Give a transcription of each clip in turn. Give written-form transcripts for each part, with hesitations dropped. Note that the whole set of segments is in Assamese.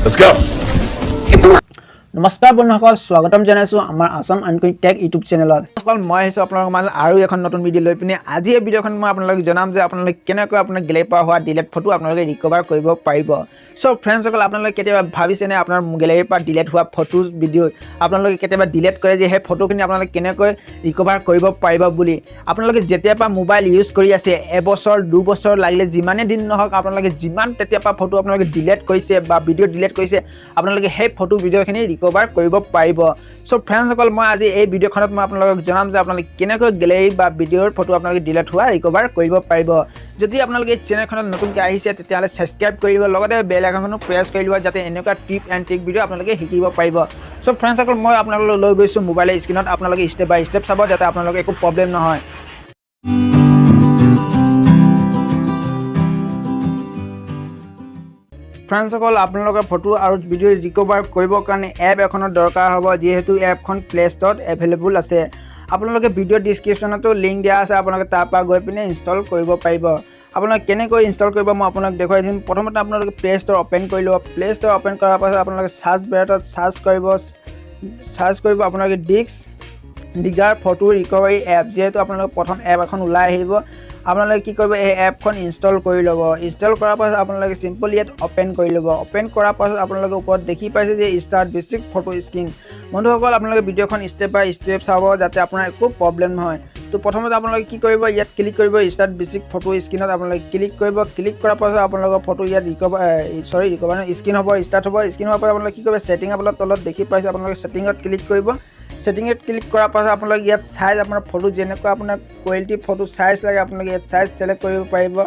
Let's go. নমস্কাৰ বন্ধুসকল স্বাগতম জনাইছো আমাৰ আসাম টেক ইউটিউব চেনেলত। নমস্কাৰ মই আহিছো আপোনালোকৰ মাজত আৰু এখন নতুন ভিডিঅ' লৈ পিনে আজি এই ভিডিঅ'খন মই আপোনালোকক জনাম যে আপোনালোকে কেনেকৈ আপোনাৰ গেলেৰীৰ পৰা হোৱা ডিলিট ফটো আপোনালোকে ৰিকভাৰ কৰিব পাৰিব। সো ফ্ৰেণ্ডসকল আপোনালোকে কেতিয়াবা ভাবিছেনে আপোনাৰ গেলেৰীৰ পৰা ডিলিট হোৱা ফটোজ ভিডিঅ' আপোনালোকে কেতিয়াবা ডিলিট কৰে যে সেই ফটোখিনি আপোনালোকে কেনেকৈ ৰিকভাৰ কৰিব পাৰিব বুলি। আপোনালোকে যেতিয়া পৰা মোবাইল ইউজ কৰি আছে এবছৰ 2 বছৰ লাগিলে যিমানে দিন নহওক আপোনালোকে যিমান তেতিয়া পৰা ফটো আপোনালোকে ডিলিট কৰিছে বা ভিডিঅ' ডিলিট কৰিছে আপোনালোকে সেই ফটো ভিডিঅ'খিনি ৰিকভাৰ কৰিব পাৰিব। সো ফ্ৰেণ্ডসকল মই আজি এই ভিডিঅ'খনত মই আপোনালোকক জনাম যে আপোনালোকে কেনেকৈ গেলেৰী বা ভিডিঅ'ৰ ফটো আপোনালোকে ডিলিট হোৱা ৰিকভাৰ কৰিব পাৰিব। যদি আপোনালোকে এই চেনেলখনত নতুনকৈ আহিছে তেতিয়াহ'লে ছাবস্ক্ৰাইব কৰি দিব, লগতে বেল আইকনখনো প্ৰেছ কৰি দিব যাতে এনেকুৱা টিপ এণ্ড ট্ৰিক ভিডিঅ' আপোনালোকে শিকিব পাৰিব। সো ফ্ৰেণ্ডসকল মই আপোনালোকক লৈ গৈছোঁ মোবাইলৰ স্ক্ৰীনত, আপোনালোকে ষ্টেপ বাই ষ্টেপ চাব যাতে আপোনালোকৰ একো প্ৰব্লেম নহয়। ফ্ৰেণ্ডসকল আপোনালোকে ফটো আৰু ভিডিঅ' ৰিকভাৰ কৰিবৰ কাৰণে এপ এখনৰ দৰকাৰ হ'ব, যিহেতু এপখন প্লে ষ্ট'ৰত এভেইলেবল আছে। আপোনালোকে ভিডিঅ' ডিছক্ৰিপশ্যনতো লিংক দিয়া আছে, আপোনালোকে তাৰ পৰা গৈ পিনে ইনষ্টল কৰিব পাৰিব। আপোনালোকে কেনেকৈ ইনষ্টল কৰিব মই আপোনাক দেখুৱাই দিম। প্ৰথমতে আপোনালোকে প্লে ষ্ট'ৰ অ'পেন কৰি ল'ব। প্লে ষ্ট'ৰ অ'পেন কৰাৰ পাছত আপোনালোকে চাৰ্চ বেৰটোত চাৰ্চ কৰিব আপোনালোকে ডিগাৰ ফটো ৰিকভাৰী এপ, যিহেতু আপোনালোকে প্ৰথম এপ এখন ওলাই আহিব। আপোনালোকে কি কৰিব, এই এপখন ইনষ্টল কৰি ল'ব। ইনষ্টল কৰাৰ পাছত আপোনালোকে চিম্পল ইয়াত অ'পেন কৰি ল'ব। অ'পেন কৰাৰ পাছত আপোনালোকে ওপৰত দেখি পাইছে যে ষ্টাৰ্ট বেছিক ফটো স্ক্ৰীন। বন্ধুসকল আপোনালোকে ভিডিঅ'খন ষ্টেপ বাই ষ্টেপ চাব যাতে আপোনাৰ একো প্ৰব্লেম নহয়। তো প্ৰথমতে আপোনালোকে কি কৰিব, ইয়াত ক্লিক কৰিব ষ্টাৰ্ট বেছিক ফটো স্ক্ৰীনত আপোনালোকে ক্লিক কৰিব। ক্লিক কৰাৰ পাছত আপোনালোকৰ ফটো ইয়াত ৰিকভাৰ স্ক্ৰীন হ'ব, ষ্টাৰ্ট হ'ব। স্ক্ৰীন হোৱাৰ পাছত আপোনালোকে কি কৰিব, ছেটিং আপোনালোকে তলত দেখি পাইছে, আপোনালোকে ছেটিঙত ক্লিক কৰিব। ছেটিঙত ক্লিক কৰাৰ পাছত আপোনালোকে ইয়াত চাইজ আপোনাৰ ফটো যেনেকুৱা আপোনাৰ কোৱালিটি ফটো চাইজ লাগে আপোনালোকে ইয়াত চাইজ ছিলেক্ট কৰিব পাৰিব।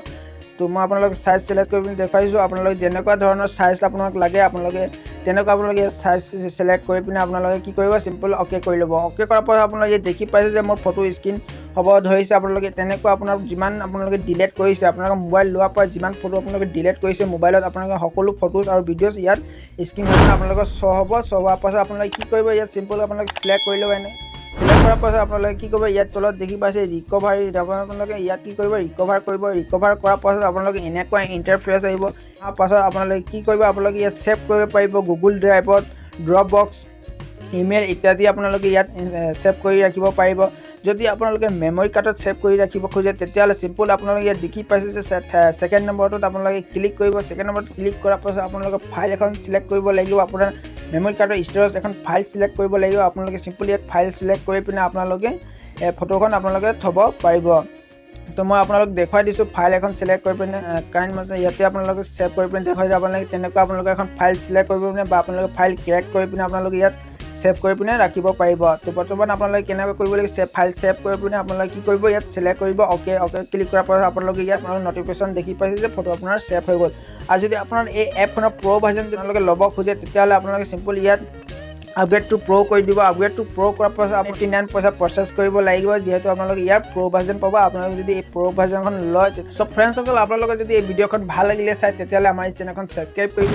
তো মই আপোনালোকে চাইজ ছিলেক্ট কৰি পিনি দেখুৱাইছোঁ। আপোনালোকে যেনেকুৱা ধৰণৰ চাইজ আপোনাক লাগে আপোনালোকে তেনেকুৱা আপোনালোকে চাইজ ছিলেক্ট কৰি পিনে আপোনালোকে কি কৰিব, চিম্পল অ'কে কৰি ল'ব। অ'কে কৰাৰ পাছত আপোনালোকে দেখি পাইছে যে মোৰ ফটো স্ক্ৰীন হ'ব ধৰিছে। আপোনালোকে তেনেকুৱা আপোনাৰ যিমান আপোনালোকে ডিলিট কৰিছে, আপোনালোকৰ মোবাইল লোৱাৰ পৰা যিমান ফটো আপোনালোকে ডিলিট কৰিছে মোবাইলত আপোনালোকে সকলো ফটোজ আৰু ভিডিঅ'জ ইয়াত স্ক্ৰীন হৈ আপোনালোকৰ শ্ব' হ'ব। শ্ব' হোৱাৰ পাছত আপোনালোকে কি কৰিব, ইয়াত চিম্পল আপোনালোকে ছিলেক্ট কৰি ল'ব। ছিলেক্ট কৰাৰ পাছত আপোনালোকে কি কৰিব, ইয়াত তলত দেখি পাইছে ৰিকভাৰী, আপোনালোকে ইয়াত কি কৰিব, ৰিকভাৰ কৰিব। ৰিকভাৰ কৰাৰ পাছত আপোনালোকে এনেকুৱা ইণ্টাৰফেচ আহিব। তাৰ পাছত আপোনালোকে কি কৰিব, আপোনালোকে ইয়াত ছেভ কৰিব পাৰিব গুগল ড্ৰাইভত, ড্ৰপবক্স, ইমেইল ইত্যাদি আপোনালোকে ইয়াত ছেভ কৰি ৰাখিব পাৰিব। যদি আপোনালোকে মেমৰি কাৰ্ডত ছেভ কৰি ৰাখিব খোজে তেতিয়াহ'লে চিম্পল আপোনালোকে ইয়াত দেখি পাইছে যে ছেকেণ্ড নম্বৰটোত আপোনালোকে ক্লিক কৰিব। ছেকেণ্ড নম্বৰত ক্লিক কৰাৰ পাছত আপোনালোকে ফাইল এখন ছিলেক্ট কৰিব লাগিব। আপোনাৰ মেমৰি কাৰ্ডৰ ষ্ট'ৰেজ এখন ফাইল ছিলেক্ট কৰিব লাগিব। আপোনালোকে চিম্পল ইয়াত ফাইল ছিলেক্ট কৰি পিনে আপোনালোকে ফটোখন আপোনালোকে থ'ব পাৰিব। তো মই আপোনালোক দেখুৱাই দিছোঁ ফাইল এখন ছিলেক্ট কৰি পিনে ইয়াতে আপোনালোকে ছেভ কৰি পিনে দেখুৱাই দিব আপোনালোকে তেনেকুৱা আপোনালোকে এখন ফাইল ছিলেক্ট কৰিব পিনে বা আপোনালোকে ফাইল ক্ৰিয়েট কৰি পিনে আপোনালোকে ইয়াত ছেভ কৰি পিনে ৰাখিব পাৰিব। তো বৰ্তমান আপোনালোকে কেনেকৈ কৰিব লাগে, ফাইল ছেভ কৰি পিনে আপোনালোকে কি কৰিব, ইয়াত ছিলেক্ট কৰিব অ'কে ক্লিক কৰাৰ পাছত আপোনালোকে ইয়াত নটিফিকেশ্যন দেখি পাইছে যে ফটো আপোনাৰ ছেভ হৈ গ'ল। আৰু যদি আপোনাৰ এই এপখনৰ প্ৰ' ভাৰ্জন আপোনালোকে ল'ব খোজে তেতিয়াহ'লে আপোনালোকে চিম্পল ইয়াত আপগ্ৰেড টু প্ৰ' কৰি দিব। আপগ্ৰেড টু প্ৰ' কৰাৰ পাছত আপুনি 39 পইচা প্ৰচেছ কৰিব লাগিব, যিহেতু আপোনালোকে ইয়াৰ প্ৰ' ভাৰ্জন পাব। আপোনালোকে যদি এই প্ৰ' ভাৰ্জনখন লয়, চব ফ্ৰেণ্ডসকল আপোনালোকে যদি এই ভিডিঅ'খন ভাল লাগিলে চাই তেতিয়াহ'লে আমাৰ এই চেনেলখন ছাবস্ক্ৰাইব কৰিব,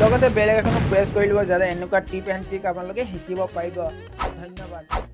লগতে বেল আইকনখন প্ৰেছ কৰি দিব যাতে এনেকুৱা টিপ এণ্ড ট্ৰিক আপোনালোকে শিকিব পাৰিব। ধন্যবাদ।